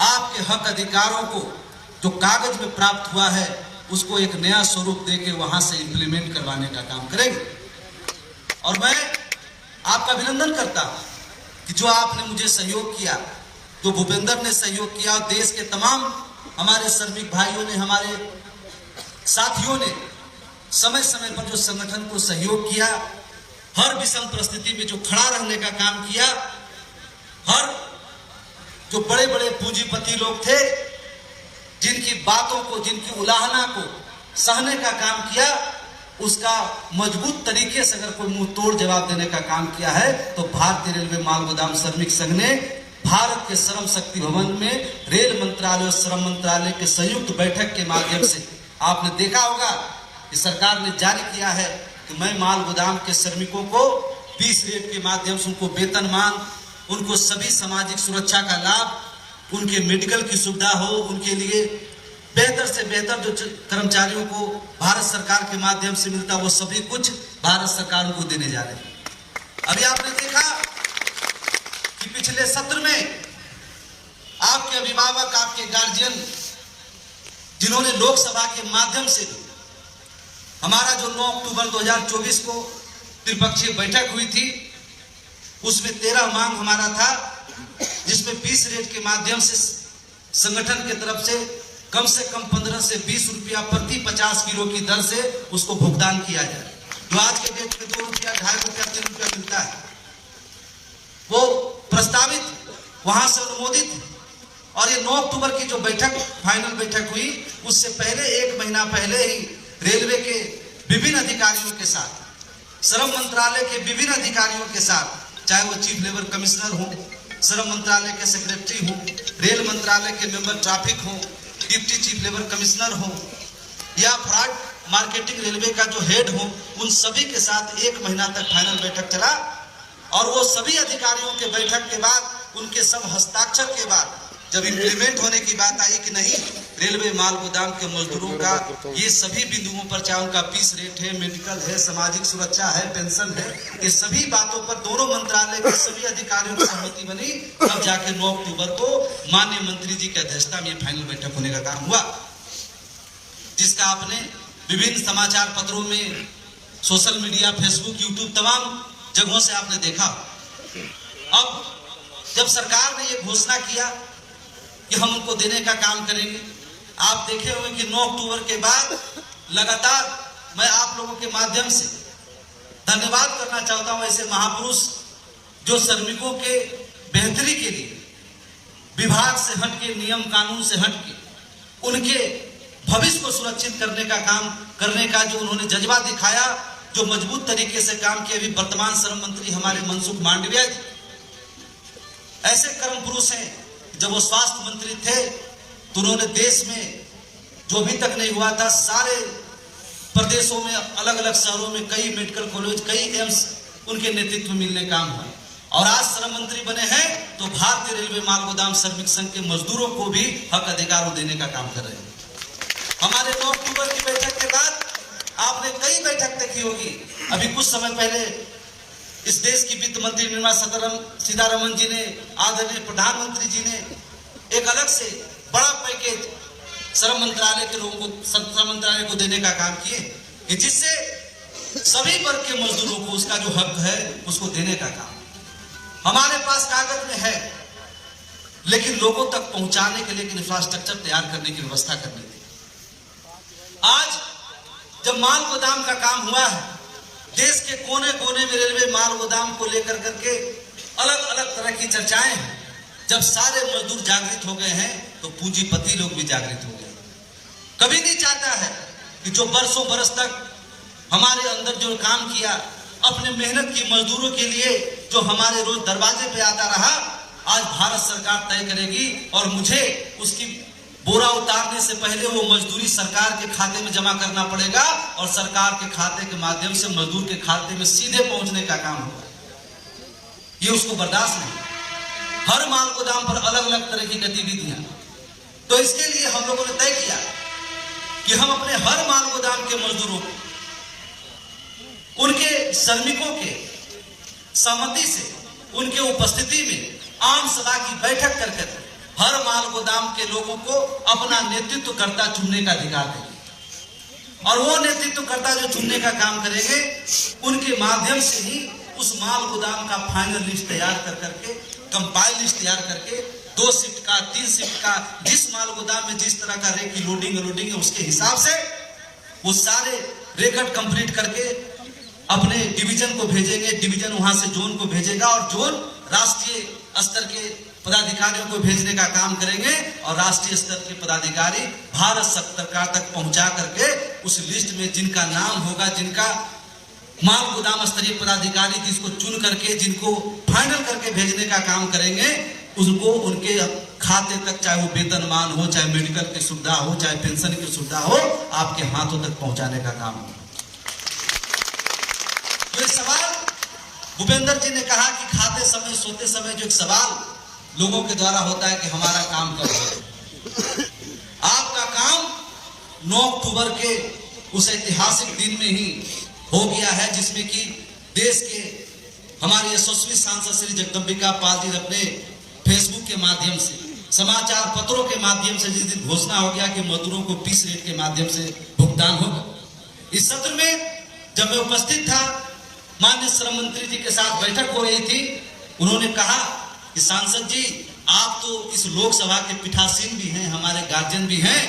आपके हक अधिकारों को जो कागज में प्राप्त हुआ है उसको एक नया स्वरूप देके वहां से इंप्लीमेंट करवाने का काम करेंगे। और मैं आपका अभिनंदन करता हूं कि जो आपने मुझे सहयोग किया, जो भूपेंद्र ने सहयोग किया, और देश के तमाम हमारे श्रमिक भाइयों ने, हमारे साथियों ने समय समय पर जो संगठन को सहयोग किया, हर विषम परिस्थिति में जो खड़ा रहने का काम किया, हर जो बड़े बड़े पूंजीपति लोग थे जिनकी बातों को, जिनकी उलाहना को सहने का काम किया, उसका मजबूत तरीके से अगर कोई मुंह तोड़ जवाब देने का काम किया है तो भारतीय रेलवे माल गोदाम श्रमिक संघ ने भारत के श्रम शक्ति भवन में रेल मंत्रालय और श्रम मंत्रालय के संयुक्त बैठक के माध्यम से आपने देखा होगा कि सरकार ने जारी किया है कि मैं माल गोदाम के श्रमिकों को 20 रेट के माध्यम से उनको वेतनमान, उनको सभी सामाजिक सुरक्षा का लाभ, उनके मेडिकल की सुविधा हो, उनके लिए बेहतर से बेहतर जो कर्मचारियों को भारत सरकार के माध्यम से मिलता, वो सभी कुछ भारत सरकार उनको देने जा रहे हैं। अभी आपने देखा कि पिछले सत्र में आपके अभिभावक, आपके गार्जियन, जिन्होंने लोकसभा के माध्यम से हमारा जो 9 अक्टूबर 2024 को त्रिपक्षीय बैठक हुई थी, उसमें 13 मांग हमारा था, जिसमें 20 रेट के माध्यम से संगठन की तरफ से कम 15 से 20 रुपया प्रति 50 किलो की दर से उसको भुगतान किया जाए। जो आज के डेट में 2 रुपया, 2.5 रुपया, 3 रुपया मिलता है, वो प्रस्तावित वहां से अनुमोदित। और ये 9 अक्टूबर की जो बैठक, फाइनल बैठक हुई, उससे पहले 1 महीना पहले ही रेलवे के विभिन्न अधिकारियों के साथ, श्रम मंत्रालय के विभिन्न अधिकारियों के साथ, चाहे वो चीफ लेबर कमिश्नर हो, श्रम मंत्रालय के सेक्रेटरी हो, रेल मंत्रालय के मेंबर ट्रैफिक हो, डिप्टी चीफ लेबर कमिश्नर हो, या फ्रॉड मार्केटिंग रेलवे का जो हेड हो, उन सभी के साथ 1 महीना तक फाइनल बैठक चला। और वो सभी अधिकारियों के बैठक के बाद, उनके सब हस्ताक्षर के बाद जब इंप्लीमेंट होने की बात आई कि नहीं, रेलवे माल गोदाम के मजदूरों का ये सभी बिंदुओं पर, चाहे उनका 20 रेट है, मेडिकल है, सामाजिक सुरक्षा है, पेंशन है, ये सभी बातों पर दोनों मंत्रालय के सभी अधिकारियों की सहमति बनी। तब जाके 9 अक्टूबर को माननीय मंत्री जी की अध्यक्षता में फाइनल बैठक होने का काम हुआ, जिसका आपने विभिन्न समाचार पत्रों में, सोशल मीडिया, फेसबुक, यूट्यूब, तमाम जगहों से आपने देखा। अब जब सरकार ने ये घोषणा किया कि हम उनको देने का काम करेंगे, आप देखे हुए कि 9 अक्टूबर के बाद लगातार मैं आप लोगों के माध्यम से धन्यवाद करना चाहता हूं ऐसे महापुरुष जो श्रमिकों के बेहतरी के लिए विभाग से हटके, नियम कानून से हटके उनके भविष्य को सुरक्षित करने का काम करने का जो उन्होंने जज्बा दिखाया, जो मजबूत तरीके से काम किया। अभी वर्तमान श्रम मंत्री हमारे मनसुख मांडविया जी ऐसे कर्म पुरुष हैं। जब वो स्वास्थ्य मंत्री थे तो उन्होंने देश में जो अभी तक नहीं हुआ था, सारे प्रदेशों में, अलग अलग शहरों में कई मेडिकल कॉलेज, कई एम्स उनके नेतृत्व में मिलने काम हुआ। और आज श्रम मंत्री बने हैं तो भारतीय रेलवे माल गोदाम श्रमिक संघ के मजदूरों को भी हक अधिकार देने का काम कर रहे हैं। हमारे 9 अक्टूबर की बैठक के बाद आपने कई बैठक देखी होगी। अभी कुछ समय पहले इस देश की वित्त मंत्री निर्मला सीतारमण जी ने, आदरणीय प्रधानमंत्री जी ने एक अलग से बड़ा पैकेज श्रम मंत्रालय के लोगों को, श्रम मंत्रालय को देने का काम किए कि जिससे सभी वर्ग के मजदूरों को उसका जो हक है उसको देने का काम हमारे पास कागज में है, लेकिन लोगों तक पहुंचाने के लिए इंफ्रास्ट्रक्चर तैयार करने की व्यवस्था करनी थी। आज जब माल गोदाम का काम हुआ है, देश के कोने कोने में रेलवे माल गोदाम को लेकर करके अलग अलग तरह की चर्चाएं हैं। जब सारे मजदूर जागृत हो गए हैं तो पूंजीपति लोग भी जागृत हो गए। कभी नहीं चाहता है कि जो बरसों बरस तक हमारे अंदर जो काम किया, अपने मेहनत की मजदूरों के लिए जो हमारे रोज दरवाजे पे आता रहा, आज भारत सरकार तय करेगी और मुझे उसकी बोरा उतारने से पहले वो मजदूरी सरकार के खाते में जमा करना पड़ेगा और सरकार के खाते के माध्यम से मजदूर के खाते में सीधे पहुंचने का काम होगा। ये उसको बर्दाश्त नहीं। हर माल गोदाम पर अलग अलग तरह की गतिविधियां, तो इसके लिए हम लोगों ने तय किया कि हम अपने हर माल गोदाम के मजदूरों को, उनके श्रमिकों के सहमति से, उनके उपस्थिति में आम सभा की बैठक करके हर माल गोदाम के लोगों को अपना नेतृत्वकर्ता चुनने का अधिकार देंगे और वो नेतृत्वकर्ता जो चुनने का काम करेंगे उनके माध्यम से ही उस माल गोदाम का फाइनल लिस्ट तैयार कर करके, कंपाइल लिस्ट तैयार करके 2 शिफ्ट का 3 शिफ्ट का जिस माल गोदाम में जिस तरह का रेक की लोडिंग है उसके हिसाब से वो सारे रिकॉर्ड कंप्लीट करके अपने डिवीजन को भेजेंगे, डिवीजन वहां से जोन को भेजेगा और जोन राष्ट्रीय स्तर के पदाधिकारियों को भेजने का काम करेंगे और राष्ट्रीय स्तर के पदाधिकारी भारत सरकार तक पहुंचा करके उस लिस्ट में जिनका नाम होगा, जिनका माल गोदाम स्तरीय पदाधिकारी जिसको चुन करके जिनको फाइनल करके भेजने का काम करेंगे, उनको उनके खाते तक, चाहे वो वेतनमान हो, चाहे मेडिकल की सुविधा हो, चाहे पेंशन की सुविधा हो, आपके हाथों तक पहुंचाने का काम होगा। तो एक सवाल भूपेंद्र जी ने कहा कि खाते समय सोते समय जो एक सवाल लोगों के द्वारा होता है कि हमारा काम कब होगा। आपका काम 9 अक्टूबर के उस ऐतिहासिक दिन में ही हो गया है जिसमें कि देश के हमारे यशस्वी सांसद श्री जगदम्बिका पाल जी अपने फेसबुक के माध्यम से, समाचार पत्रों के माध्यम से जिस दिन घोषणा हो गया कि मजदूरों को पीस रेट के माध्यम से भुगतान होगा। इस सत्र में जब मैं उपस्थित था, माननीय श्रम मंत्री जी के साथ बैठक हो रही थी, उन्होंने कहा कि सांसद जी आप तो इस लोकसभा के पीठासीन भी हैं, हमारे गार्जियन भी हैं,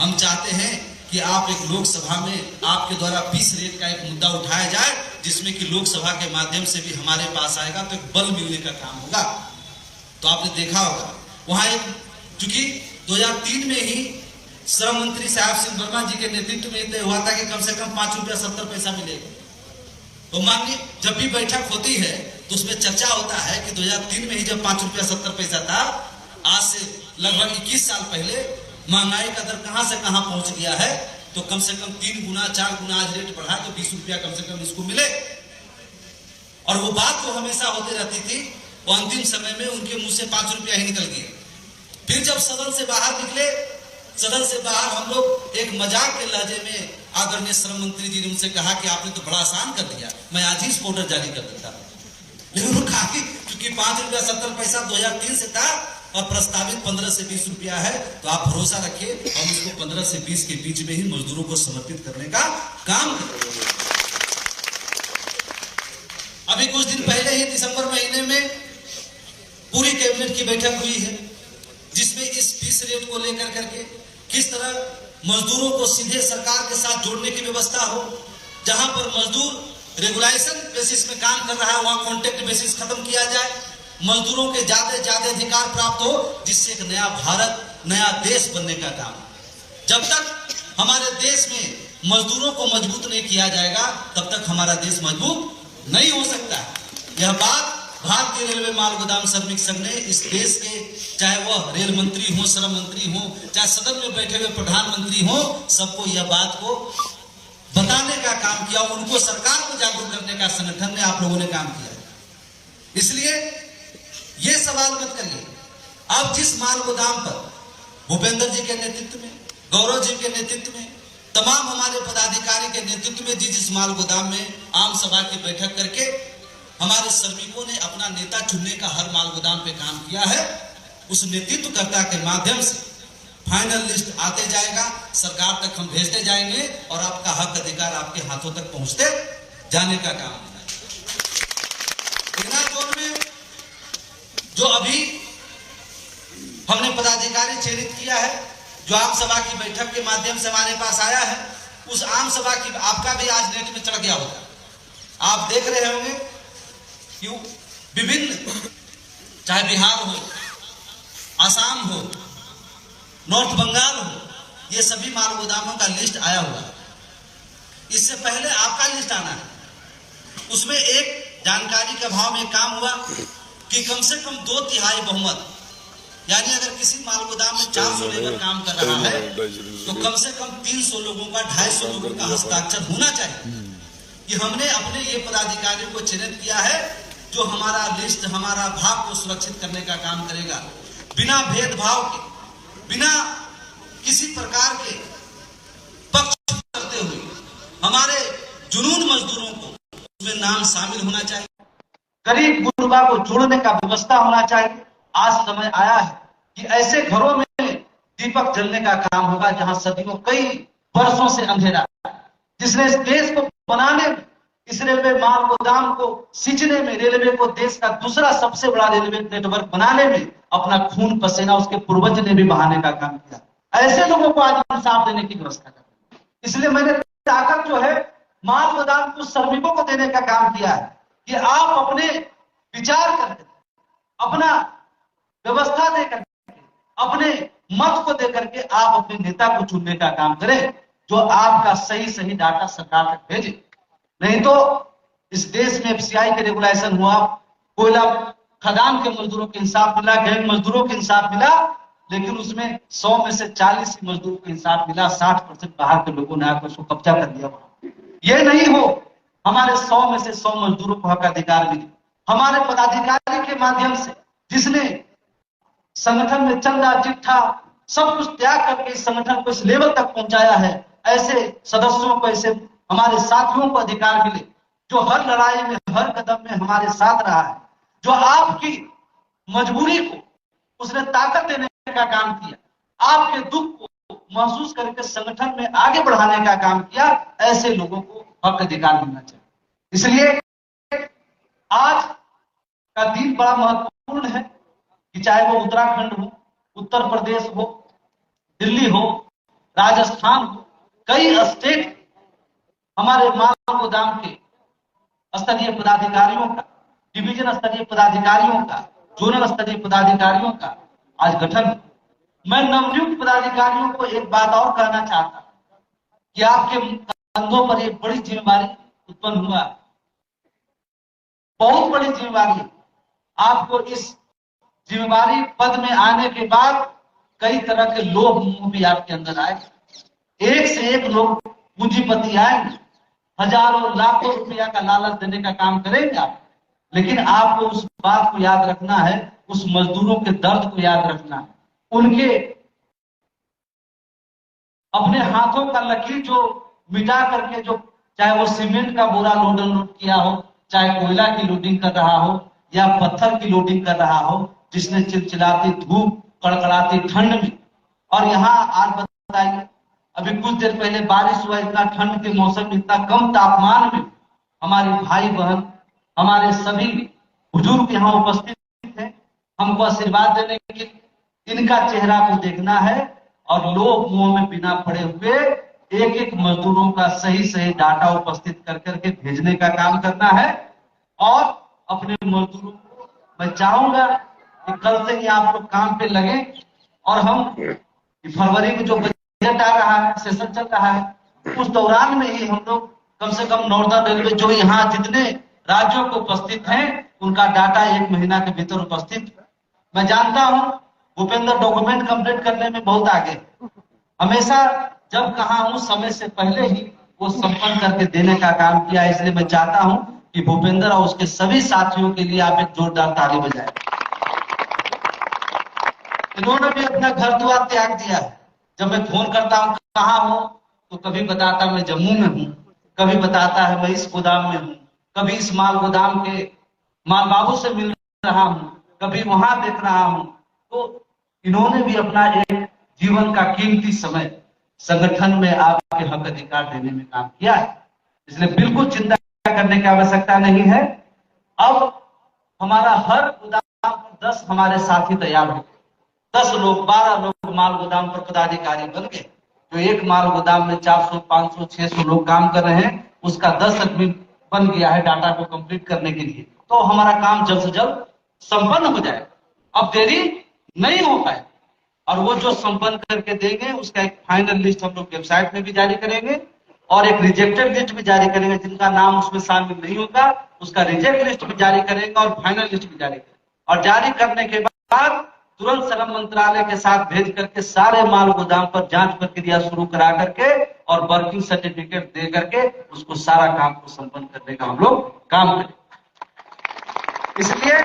हम चाहते हैं कि आप एक लोकसभा में आपके द्वारा पीस रेट का एक मुद्दा उठाया जाए जिसमें कि लोकसभा के माध्यम से भी हमारे पास आएगा तो एक बल मिलने का काम होगा। तो आपने देखा होगा वहां एक, चूंकि 2003 में ही श्रम मंत्री साहब सिंह वर्मा जी के नेतृत्व में तय हुआ था कि कम से कम 5 रुपया 70 पैसा मिलेगा। तो मानिए जब भी बैठक होती है तो उसमें चर्चा होता है कि 2003 में ही जब 5 रुपया 70 पैसा था, आज से लगभग 21 साल पहले महंगाई का दर कहां से कहां पहुंच गया है, तो कम से कम 3 गुना 4 गुना आज रेट बढ़ा तो 20 रुपया कम से कम इसको मिले। और वो बात तो हमेशा होती रहती थी, वो अंतिम समय में उनके मुंह से 5 रुपया ही निकल गया। फिर जब सदन से बाहर निकले, सदन से बाहर हम लोग एक मजाक के लहजे में आदरणीय श्रम मंत्री जी ने उनसे कहा कि आपने तो बड़ा आसान कर दिया, मैं आज ही पाउडर जारी कर देता। लेकिन उन्होंने कहा कि क्योंकि 5 रुपया 70 पैसा 2003 से था और प्रस्तावित 15 से 20 रुपया है, तो आप भरोसा रखिए हम उसको 15 से 20 के बीच में ही मजदूरों को समर्पित करने का काम करेंगे। अभी कुछ दिन पहले ही दिसंबर महीने में पूरी कैबिनेट की बैठक हुई है जिसमें इस फीस रेट को लेकर करके किस तरह मजदूरों को सीधे सरकार के साथ जोड़ने की व्यवस्था हो, जहां पर मजदूर रेगुलेशन बेसिस में काम कर रहा है वहां कॉन्ट्रैक्ट बेसिस खत्म किया जाए, मजदूरों के ज्यादा अधिकार प्राप्त हो, जिससे एक नया भारत, नया देश बनने का काम। जब तक हमारे देश में मजदूरों को मजबूत नहीं किया जाएगा तब तक हमारा देश मजबूत नहीं हो सकता। यह बात भारतीय रेलवे माल गोदाम श्रमिक संघ ने इस देश के, चाहे वह रेल मंत्री हो, श्रम मंत्री हो, चाहे सदन में बैठे हुए प्रधानमंत्री हो, सबको यह बात को बताने का काम किया, उनको सरकार को जागरूक करने का संगठन ने, आप लोगों ने काम किया। इसलिए ये सवाल मत करिए। अब जिस माल गोदाम पर भूपेंद्र जी के नेतृत्व में, गौरव जी के नेतृत्व में, तमाम हमारे पदाधिकारी के नेतृत्व में जिस माल गोदाम में आम सभा की बैठक करके हमारे श्रमिकों ने अपना नेता चुनने का हर माल गोदाम पे काम किया है, उस नेतृत्वकर्ता के माध्यम से फाइनल लिस्ट आते जाएगा, सरकार तक हम भेजते जाएंगे और आपका हक अधिकार आपके हाथों तक पहुंचते जाने का काम होगा। जोन में जो अभी हमने पदाधिकारी चयनित किया है, जो आम सभा की बैठक के माध्यम से हमारे पास आया है, उस आम सभा की आपका भी आज नेट में चढ़ गया होगा। आप देख रहे होंगे कि विभिन्न, चाहे बिहार हो, आसाम हो, नॉर्थ बंगाल हो, ये सभी माल गोदामों का लिस्ट आया हुआ है। इससे पहले आपका लिस्ट आना है। उसमें एक जानकारी के अभाव में काम हुआ कि कम से कम 2/3 बहुमत, यानी अगर किसी माल गोदाम में 400 लेबर काम कर रहा है तो कम से कम 300 लोगों का, 250 लोगों का हस्ताक्षर होना चाहिए। कि हमने अपने ये पदाधिकारियों को चयनित किया है जो हमारा लिस्ट, हमारा भाग को सुरक्षित करने का काम करेगा, बिना भेदभाव के, बिना किसी प्रकार के पक्ष करते हुए हमारे जुनून मजदूरों को उसमें नाम शामिल होना चाहिए, गरीब गुरबा को जोड़ने का व्यवस्था होना चाहिए। आज समय आया है कि ऐसे घरों में दीपक जलने का काम होगा जहां सदियों कई वर्षों से अंधेरा है, जिसने इस देश को बनाने में, इस रेलवे माल गोदाम को सींचने में, रेलवे को देश का दूसरा सबसे बड़ा रेलवे नेटवर्क बनाने में अपना खून पसीना उसके पूर्वज ने भी बहाने का काम किया। ऐसे लोगों को आज इंसाफ देने की व्यवस्था कर, इसलिए मैंने ताकत जो है माल गोदाम को श्रमिकों को देने का काम किया है कि आप अपने विचार करके, अपना व्यवस्था देकर, अपने मत को देकर के आप अपने नेता को चुनने का काम करें जो आपका सही सही डाटा सरकार तक भेजे। नहीं तो इस देश में एफसीआई के रेगुलेशन हुआ, कोयला खदान के मजदूरों को इंसाफ मिला, गैंग मजदूरों को इंसाफ मिला, लेकिन उसमें 100 में से 40 मजदूरों को इंसाफ मिला, 60% बाहर के लोगों ने आकर उसको कब्जा कर दिया। ये नहीं हो, हमारे 100 में से 100 मजदूरों को हक अधिकार मिले, हमारे पदाधिकारी के माध्यम से, जिसने संगठन में चंदा चिट्ठा सब कुछ त्याग करके इस संगठन को इस लेवल तक पहुंचाया है, ऐसे सदस्यों को, ऐसे हमारे साथियों को अधिकार मिले जो हर लड़ाई में, हर कदम में हमारे साथ रहा है, जो आपकी मजबूरी को उसने ताकत देने का काम किया, आपके दुख को महसूस करके संगठन में आगे बढ़ाने का काम किया। ऐसे लोगों को हक अधिकार मिलना चाहिए। इसलिए आज का दिन बड़ा महत्वपूर्ण है कि चाहे वो उत्तराखंड हो, उत्तर प्रदेश हो, दिल्ली हो, राजस्थान हो, कई स्टेट हमारे माल गोदाम के स्तरीय पदाधिकारियों का, डिवीजन स्तरीय पदाधिकारियों का, जोनल स्तरीय पदाधिकारियों का आज गठन। मैं नवनियुक्त पदाधिकारियों को एक बात और कहना चाहता कि आपके कंधों पर एक बड़ी जिम्मेदारी उत्पन्न हुआ, बहुत बड़ी जिम्मेदारी। आपको इस जिम्मेदारी पद में आने के बाद कई तरह के लोभ मोह भी आपके अंदर आए, एक से एक लोग पूंजीपति आएंगे, हजारों लाखों रुपया का लालच देने का काम करेंगे आप, लेकिन आपको उस बात को याद रखना है, उस मजदूरों के दर्द को याद रखना है, उनके अपने हाथों का लकीर जो मिटा करके, जो चाहे वो सीमेंट का बोरा लोड अनलोड किया हो, चाहे कोयला की लोडिंग कर रहा हो या पत्थर की लोडिंग कर रहा हो, जिसने चिलचिलाती धूप, कड़कड़ाती ठंड में, और यहाँ आज बताइए अभी कुछ देर पहले बारिश हुआ, इतना ठंड के मौसम में, इतना कम तापमान में हमारे भाई बहन, हमारे सभी बुजुर्ग यहाँ उपस्थित हैं, हमको आशीर्वाद देने के लिए, इनका चेहरा को देखना है और लोग मुंह में बिना पड़े हुए एक एक मजदूरों का सही सही डाटा उपस्थित कर करके भेजने का काम करना है। और अपने मजदूरों को मैं चाहूंगा कि कल से ही आप लोग काम पे लगे, और हम फरवरी में जो बजट आ रहा है, सेशन चल रहा है, उस दौरान में ही हम लोग कम से कम नॉर्दर्न रेलवे जो यहाँ जितने राज्यों को उपस्थित हैं उनका डाटा 1 महीना के भीतर उपस्थित। मैं जानता हूं भूपेंद्र डॉक्यूमेंट कंप्लीट करने में बहुत आगे, हमेशा जब कहा हूं समय से पहले ही वो संपन्न करके देने का काम किया। इसलिए मैं चाहता हूं कि भूपेंद्र और उसके सभी साथियों के लिए आप एक जोरदार ताली बजाएं। इन्होंने भी अपना घर द्वार त्याग दिया है। जब मैं फोन करता हूं कहाँ हो, तो कभी बताता मैं जम्मू में हूं, कभी बताता है मैं इस गोदाम में हूं, कभी इस माल गोदाम के माल बाबू से मिल रहा हूं, कभी वहां देख रहा हूं। तो इन्होंने भी अपना एक जीवन का कीमती समय संगठन में आपके हक अधिकार देने में काम किया है। इसलिए बिल्कुल चिंता करने की आवश्यकता नहीं है। अब हमारा हर गोदाम पर 10 हमारे साथी तैयार हो गए, 10 लोग, 12 लोग माल गोदाम पर पदाधिकारी बन गए। जो एक माल गोदाम में 400, 500, 600 लोग काम कर रहे हैं, उसका 10 आदमी बन गया है डाटा को कंप्लीट करने के लिए। तो हमारा काम जल्द से जल्द संपन्न हो जाए, अब देरी नहीं हो पाए। और वो जो संपन्न करके देंगे उसका एक फाइनल लिस्ट हम लोग वेबसाइट में भी जारी करेंगे, और एक रिजेक्टेड लिस्ट भी जारी करेंगे। जिनका नाम उसमें शामिल नहीं होगा उसका रिजेक्ट लिस्ट भी जारी करेंगे और फाइनल लिस्ट भी जारी करेंगे। और जारी करने के बाद तुरंत श्रम मंत्रालय के साथ भेज करके सारे माल गोदाम पर जांच प्रक्रिया शुरू करा करके और वर्किंग सर्टिफिकेट दे करके उसको सारा काम को संपन्न करने का हम लोग काम करें। इसलिए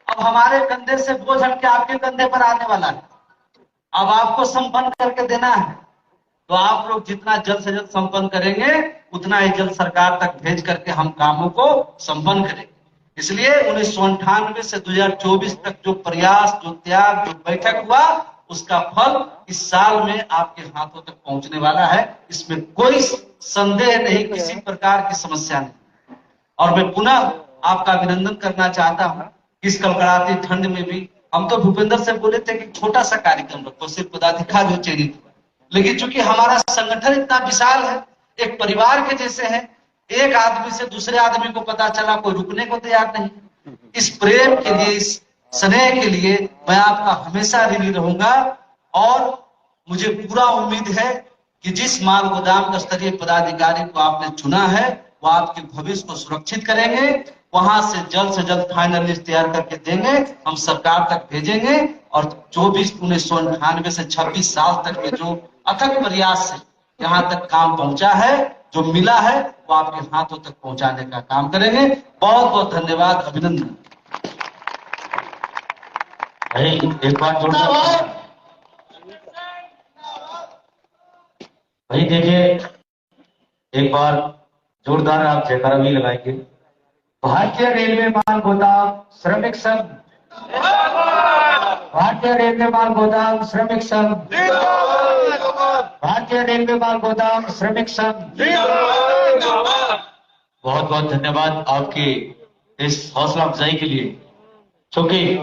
अब हमारे कंधे से बोझ हट के आपके कंधे पर आने वाला है। अब आपको संपन्न करके देना है, तो आप लोग जितना जल्द से जल्द संपन्न करेंगे उतना ही जल्द सरकार तक भेज करके हम कामों को संपन्न करेंगे। इसलिए 1998 से 2024 तक जो प्रयास, जो त्याग, जो बैठक हुआ, उसका फल इस साल में आपके हाथों तक पहुंचने वाला है। इसमें कोई संदेह नहीं, किसी प्रकार की समस्या नहीं। और मैं पुनः आपका अभिनंदन करना चाहता हूं। इस कड़कड़ाती ठंड में भी हम तो भूपेंद्र से बोले थे कि छोटा सा कार्यक्रम रखो, सिर्फ पदाधिकारी चयनित, लेकिन चूंकि हमारा संगठन इतना विशाल है, एक परिवार के जैसे है, एक आदमी से दूसरे आदमी को पता चला, कोई रुकने को तैयार नहीं। इस प्रेम के लिए, इस स्नेह के लिए मैं आपका हमेशा ऋणी रहूंगा। और मुझे पूरा उम्मीद है कि जिस माल गोदाम का स्तरीय पदाधिकारी को आपने चुना है, वो आपके भविष्य को सुरक्षित करेंगे। वहां से जल्द फाइनल लिस्ट तैयार करके देंगे, हम सरकार तक भेजेंगे। और 1998 से 26 साल तक के जो अथक प्रयास से यहाँ तक काम पहुंचा है, जो मिला है, वो आपके हाथों तक पहुंचाने का काम करेंगे। बहुत बहुत धन्यवाद, अभिनंदन। एक बात जोड़कर भाई देखिए, एक बार जोरदार आप जयकारा भी लगाएंगे। भारतीय रेलवे माल गोदाम श्रमिक संघ, भारतीय रेलवे माल गोदाम श्रमिक संघ, भारतीय रेलवे माल गोदाम श्रमिक संघ। बहुत बहुत धन्यवाद आपकी इस हौसला अफजाई के लिए, क्योंकि